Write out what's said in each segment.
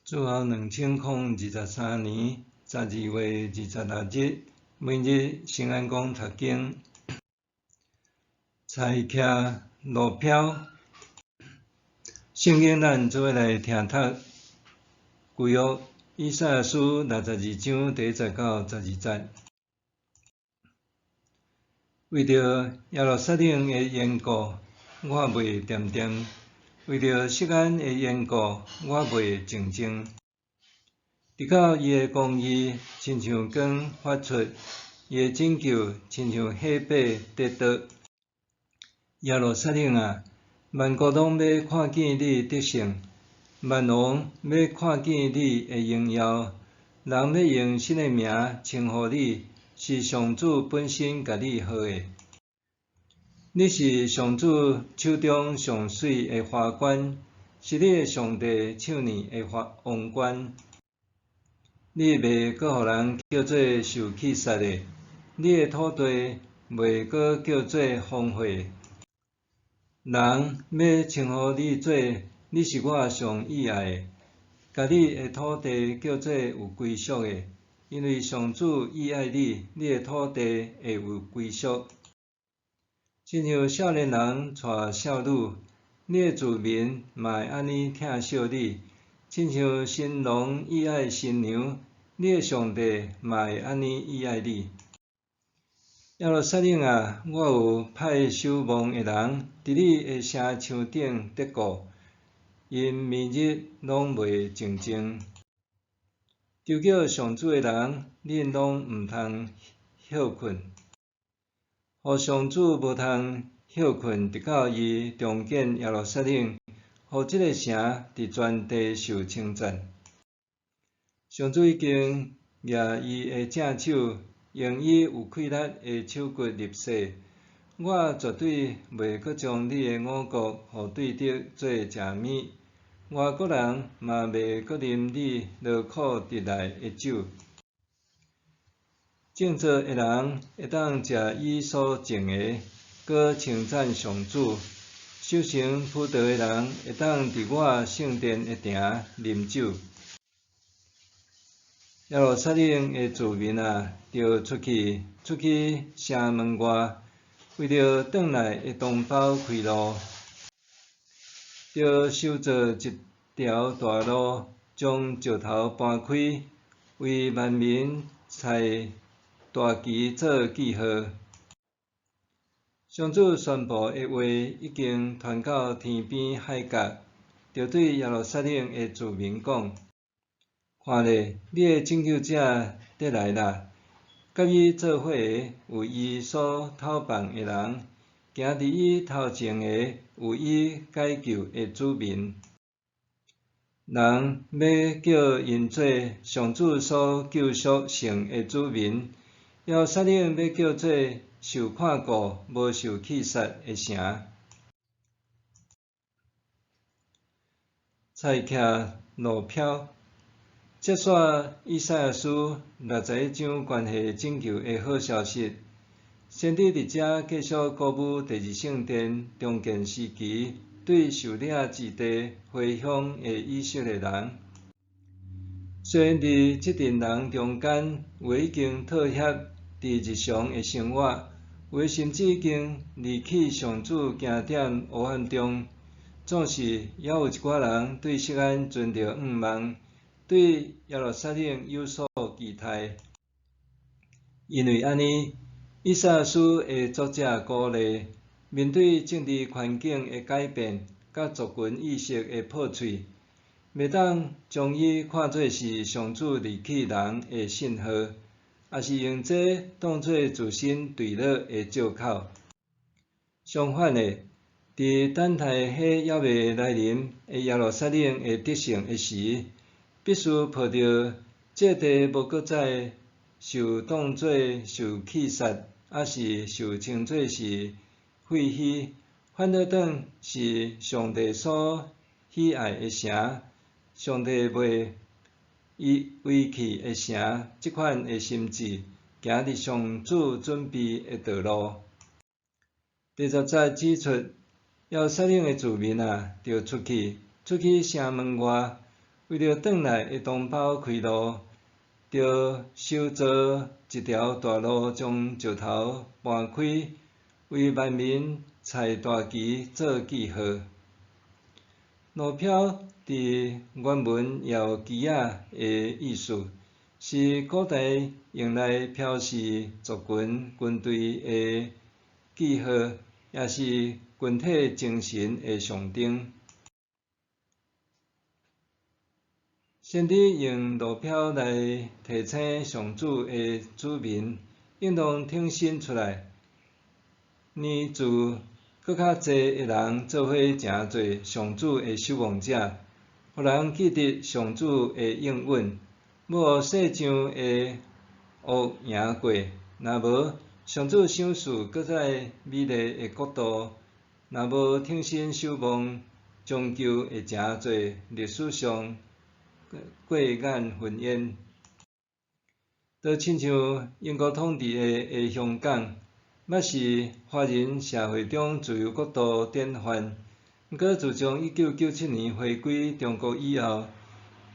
主后2023年12月26日，每日圣安宫读经，菜徛路飘。圣经咱做伙来听读旧约以赛亚书62章第1到12节。为着耶路撒冷的缘故，我袂恬恬；为着锡安的缘故，我袂静静。直到伊的公义亲像光发出，伊的拯救亲像火把得倒。耶路撒冷啊，万国拢要看见你得胜，万王要看见你的荣耀，人要用新的名称呼你，是上主本身甲你号的。你是上主手中上水的花冠，是你的上帝手里的王冠。你袂阁互人叫做受气杀的，你的土地袂阁叫做荒废。人要称呼你做你是我上喜爱的，甲你的土地叫做有归属的，因为上主喜爱你，你的土地会有归属。亲像少年人带少女，你的子民嘛会安尼疼惜你；亲像新郎喜爱新娘，你的上帝嘛会安尼喜爱你。耶路撒冷啊，我有派守望的人伫你的城墙顶得顾，因暝日拢袂静静。求叫上主的人，恁拢毋通歇困。互上主无通歇困，直到伊重建耶路撒冷，互这个城伫全地受称赞。上主已经举伊的正手，用伊有气力的手骨立誓，我绝对袂阁将你的五国互对敌做食物，外国人嘛袂阁啉你劳苦得来的酒。正直的人会当食伊所种的，搁称赞上主；守成朴道的人会当伫我圣殿的埕啉酒。耶路撒冷的子民啊，着出去城门外，为着转来的同胞开路，着修造一条大路，将石头搬开，为万民采大旗做记号。上主宣布的话已经传到天边海角，就对耶路撒冷的子民讲：看咧，你的拯救者得来啦！甲伊做伙的有伊所透放的人，行伫伊头前的有伊解救的子民。人要叫因做上主所救赎成的子民，耶路撒冷要叫做受看顾、无受气杀的城。菜徛路飘。接续以赛亚书61章关系拯救的好消息，先知伫遮继续鼓舞第二圣殿重建时期对受掠之地回乡的以色列人。虽然伫这群人中间，有已经妥协伫日常的生活，有甚至已经离弃上主行踮黑暗中，总是也有一寡人对锡安存着盼望。对耶路撒冷有所期待，因为安尼，以赛亚书的作者鼓励，面对政治环境的改变，甲族群意识的破碎，袂当将伊看作是上主离弃人的信号，也是用这当作自身坠落的借口。相反的，伫等待迄还未来临的耶路撒冷的得胜的时，必须抱着这地无搁再受当作受气杀，还是受称作是废墟，反倒当是上帝所喜爱的城，上帝袂遗弃的城，这款的心志，行伫上主准备的道路。第10节指出，耶路撒冷的子民啊，着出去城门外。为着转来的同胞开路，着修造一条大路，将石头搬开，为万民踩大旗做记号。路票伫原文摇旗仔的意思，是古代用来标示族群、军队的记号，也是群体精神的象征。先知用路票来提醒上主的子民，应当挺身出来，年自搁较侪的人做伙成做上主的守望者，互人记得上主的应允，要世上的恶赢过。若无，上主赏赐搁在美丽的国度；若无挺身守望，终究会成做历史上过眼云烟。就亲像英国统治的香港，捌是华人社会中自由国度典范。不过，自从1997年回归中国以后，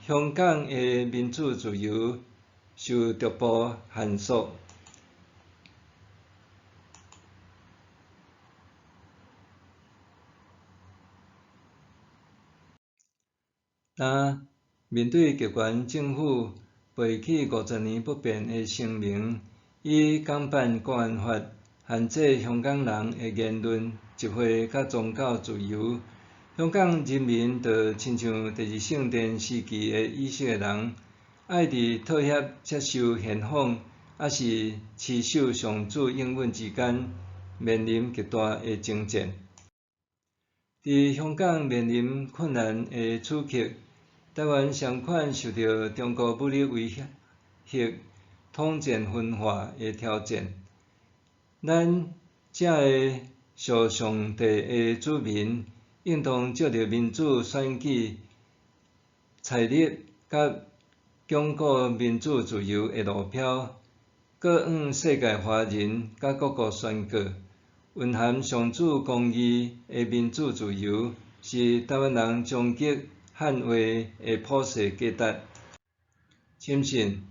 香港的民主自由受逐步限缩。但面对集权政府背弃50年不变的声明，以港版国安法限制香港人的言论、集会甲宗教自由，香港人民就亲像第二圣殿时期的以色列人，爱伫妥协接受现况，还是持守上主应允之间，面临极大的争战。伫香港面临困难的处境，台湾相款受到中国武力威胁、统战分化的挑战。咱这个属上帝的子民，应当借着民主选举、采立甲巩固民主自由的路标，各向世界华人甲各国宣告，蕴含上主公义的民主自由，是台湾人终极捍卫的普世价值。深信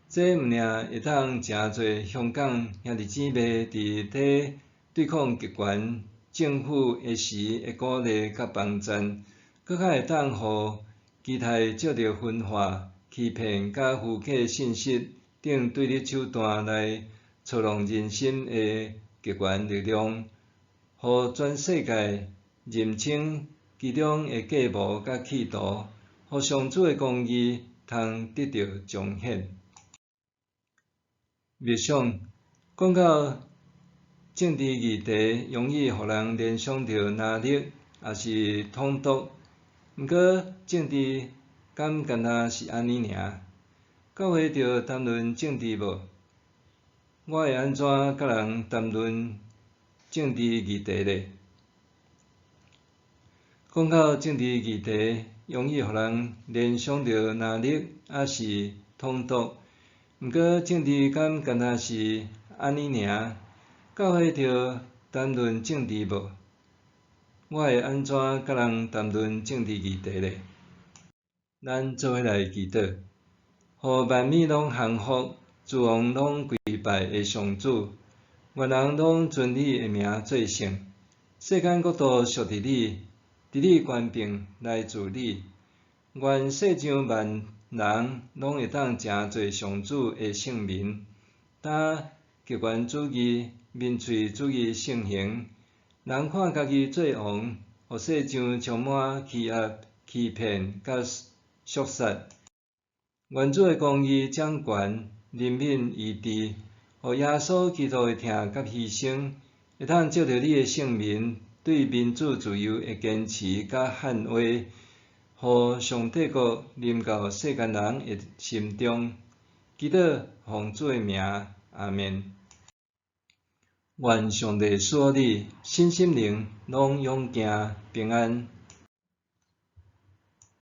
这毋仅会当成做香港兄弟姊妹伫底对抗极权政府的时的鼓励甲帮衬，搁较会当互期待借着分化、欺骗甲负客信息等对立手段来操弄人心的极权力量，互全世界认清其中的计谋甲企图，互上主的公义通得到彰显。默想讲到政治议题，容易互人联想到压力，也是统独。毋过政治敢干那是安尼尔？教会着谈论政治无？我会安怎甲人谈论政治议题呢？讲到政治议题，容易互人联想到压力，也是统独。毋过政治敢干那是安尼尔？教会着谈论政治无？我会安怎甲人谈论政治议题呢？咱做伙来祈祷，互万米拢幸福，诸王拢跪拜的上主，愿人拢尊你的名做圣，世间国度属伫你，伫你权柄来自你。愿世上万人拢会当成做上主的圣民，担极权主义、民粹主义盛行，人看家己做王，互世上充满欺压、欺骗甲肃杀。愿主的公义掌权，人民医治，互耶稣基督的疼甲牺牲，会通借着你的圣名，对民主自由的坚持甲捍卫，互上帝国临到世间人的心中。祈祷奉主的名，阿们。愿上帝赐予你身心灵拢勇健平安。